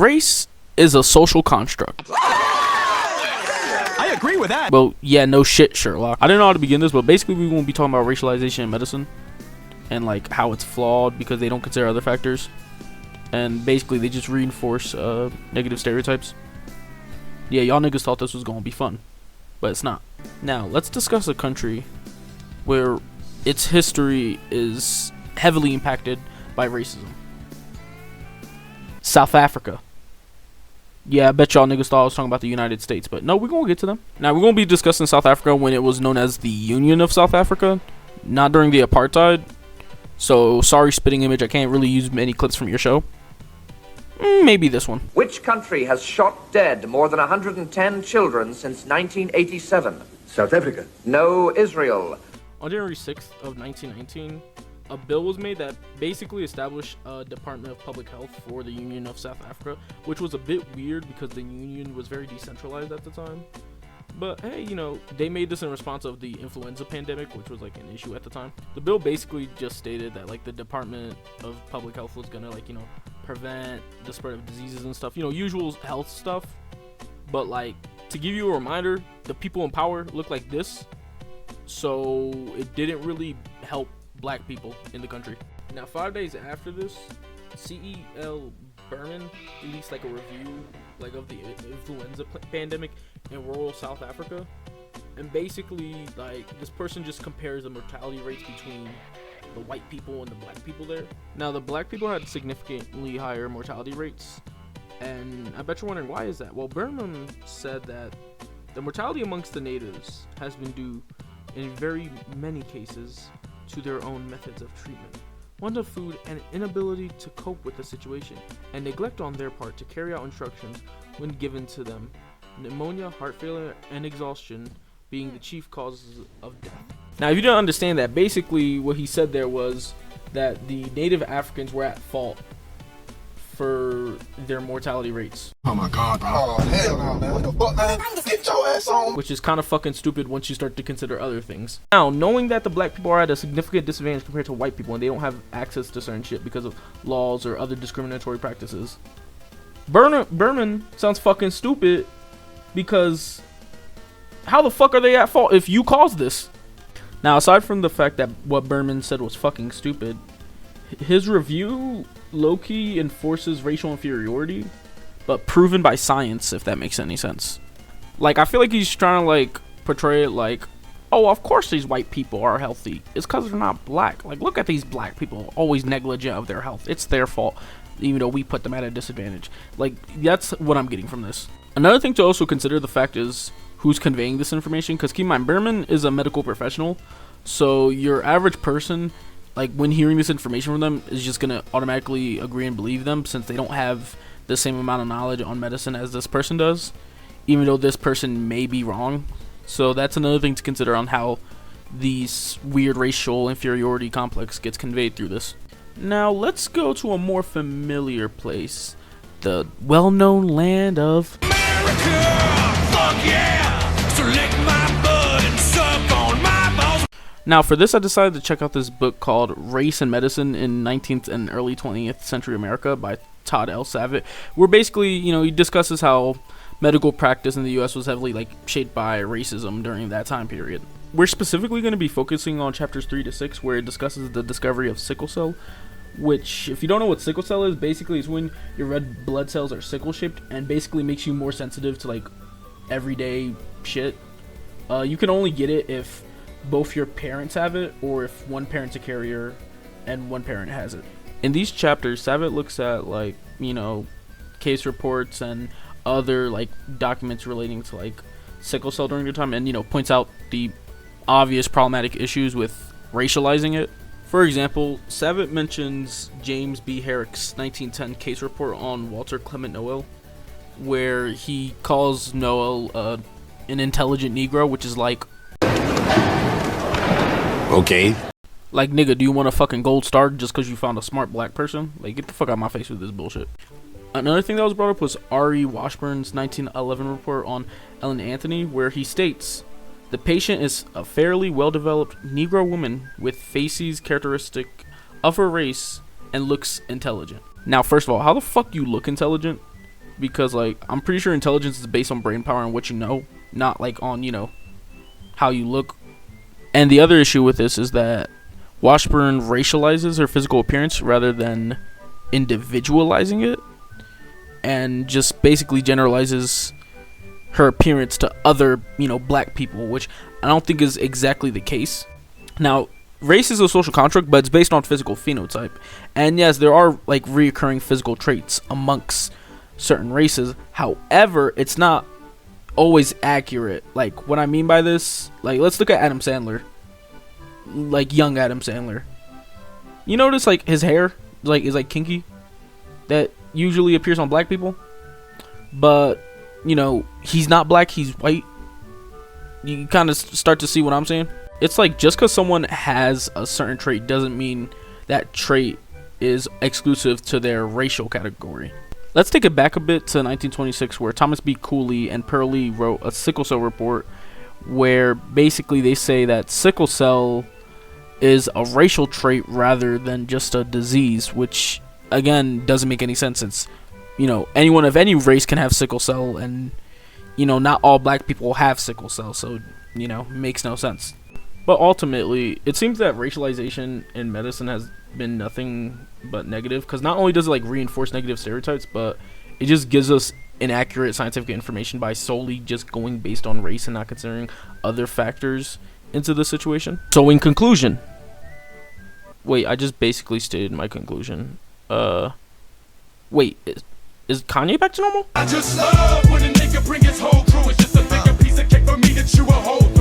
Race is a social construct. I agree with that. Well, yeah, no shit, Sherlock. I didn't know how to begin this, but basically we won't be talking about racialization in medicine and like how it's flawed because they don't consider other factors, and basically they just reinforce negative stereotypes. Yeah, y'all niggas thought this was gonna be fun, but it's not. Now let's discuss a country where its history is heavily impacted by racism. South Africa. Yeah, I bet y'all niggas thought I was talking about the United States, but no, we're gonna get to them. Now we're gonna be discussing South Africa when it was known as the Union of South Africa, not during the apartheid. So sorry, spitting image, I can't really use many clips from your show. Maybe this one. Which country has shot dead more than 110 children since 1987? South Africa. No, Israel. On January 6th of 1919, a bill was made that basically established a Department of Public Health for the Union of South Africa, which was a bit weird because the Union was very decentralized at the time. But hey, you know, they made this in response of the influenza pandemic, which was like an issue at the time. The bill basically just stated that like the Department of Public Health was gonna like, you know, prevent the spread of diseases and stuff, you know, usual health stuff. But like, to give you a reminder, the people in power look like this, so it didn't really help black people in the country. Now 5 days after this, C.E.L. Berman released like a review like of the influenza pandemic in rural South Africa, and basically like this person just compares the mortality rates between the white people and the black people there. Now the black people had significantly higher mortality rates, and I bet you're wondering why is that. Well, Berman said that the mortality amongst the natives has been due in very many cases to their own methods of treatment, want of food, and inability to cope with the situation, and neglect on their part to carry out instructions when given to them, pneumonia, heart failure, and exhaustion being the chief causes of death. Now, if you don't understand that, basically what he said there was that the native Africans were at fault for their mortality rates. Oh my god, bro. Oh, hell no, man. What the fuck, man? Get your ass on. Which is kind of fucking stupid once you start to consider other things. Now, knowing that the black people are at a significant disadvantage compared to white people and they don't have access to certain shit because of laws or other discriminatory practices, Berman sounds fucking stupid because how the fuck are they at fault if you caused this? Now, aside from the fact that what Berman said was fucking stupid, his review low-key enforces racial inferiority, but proven by science, if that makes any sense. Like, I feel like he's trying to like portray it like, oh, of course these white people are healthy, it's because they're not black. Like, look at these black people, always negligent of their health, it's their fault, even though we put them at a disadvantage. Like, that's what I'm getting from this. Another thing to also consider the fact is who's conveying this information, because keep in mind, Berman is a medical professional, so your average person, like when hearing this information from them, is just gonna automatically agree and believe them since they don't have the same amount of knowledge on medicine as this person does, even though this person may be wrong. So that's another thing to consider on how these weird racial inferiority complex gets conveyed through this. Now let's go to a more familiar place, the well-known land of America. Fuck yeah! So lick my butt and suck on my balls. Now for this, I decided to check out this book called Race and Medicine in 19th and early 20th century America by Todd L. Savitt, where basically, you know, he discusses how medical practice in the U.S. was heavily like shaped by racism during that time period. We're specifically going to be focusing on chapters 3 to 6, where it discusses the discovery of sickle cell, which, if you don't know what sickle cell is, basically is when your red blood cells are sickle shaped and basically makes you more sensitive to like everyday shit. You can only get it if both your parents have it, or if one parent's a carrier and one parent has it. In these chapters, Savitt looks at like, you know, case reports and other like documents relating to like sickle cell during the time, and, you know, points out the obvious problematic issues with racializing it. For example, Savitt mentions James B. Herrick's 1910 case report on Walter Clement Noel, where he calls Noel an intelligent Negro, which is like, Okay. like, nigga, do you want a fucking gold star just because you found a smart black person? Like, get the fuck out of my face with this bullshit. Another thing that was brought up was R.E. Washburn's 1911 report on Ellen Anthony, where he states, the patient is a fairly well-developed Negro woman with facies characteristic of her race and looks intelligent. Now, first of all, how the fuck you look intelligent? because like I'm pretty sure intelligence is based on brain power and what you know, not like on, you know, how you look. And the other issue with this is that Washburn racializes her physical appearance rather than individualizing it, and just basically generalizes her appearance to other, you know, black people, which I don't think is exactly the case. Now, race is a social construct, but it's based on physical phenotype. And yes, there are like reoccurring physical traits amongst certain races. However, it's not always accurate. Like, what I mean by this, like, let's look at Adam Sandler. Like, young Adam Sandler. You notice, like, his hair, like, is, like, kinky? That usually appears on black people? But, you know, he's not black, he's white. You kind of start to see what I'm saying? It's like, just because someone has a certain trait doesn't mean that trait is exclusive to their racial category. Let's take it back a bit to 1926, where Thomas B. Cooley and Pearlie wrote a sickle cell report, where basically they say that sickle cell is a racial trait rather than just a disease, which again doesn't make any sense. It's, you know, anyone of any race can have sickle cell, and, you know, not all black people have sickle cell, so, you know, it makes no sense. But ultimately, it seems that racialization in medicine has been nothing but negative, because not only does it like reinforce negative stereotypes, but it just gives us inaccurate scientific information by solely just going based on race and not considering other factors into the situation. So in conclusion, wait, I just basically stated my conclusion. Wait, is Kanye back to normal? I just love when a nigga bring his whole crew. It's just a bigger piece of cake for me to chew a hole through.